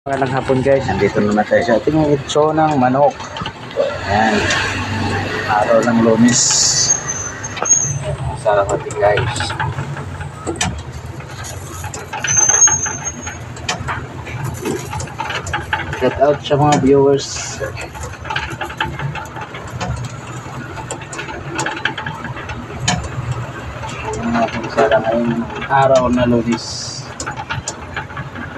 Magandang hapon guys, nandito naman tayo sa ating ng manok. Ayan, araw ng Lunes. Sarap natin guys. Shout out sa mga viewers. Ang sarap ngayong araw na Lunes.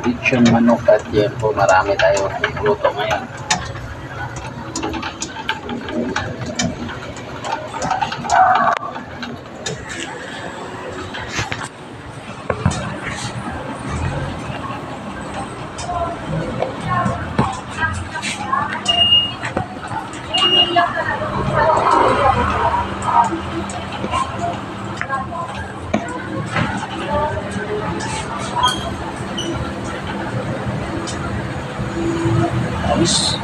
Lechon manok at yan po marami tayo luto ngayon. Ayos.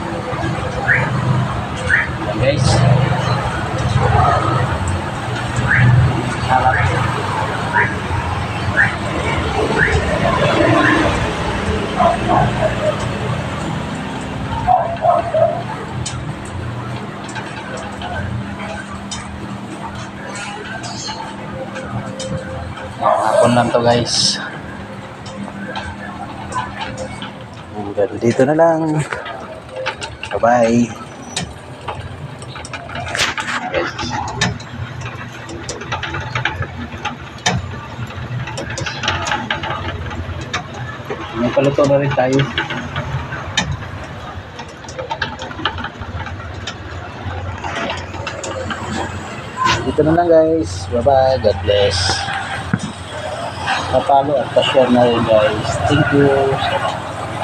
Ayan guys. Sarap. Hapon lang to guys. Hanggang dito na lang. Bye-bye. Yes. May paluto na rin tayo. Dito na lang guys. Bye-bye. God bless. Papalo at pa-share na rin guys. Thank you.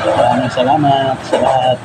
Maraming salamat sa lahat.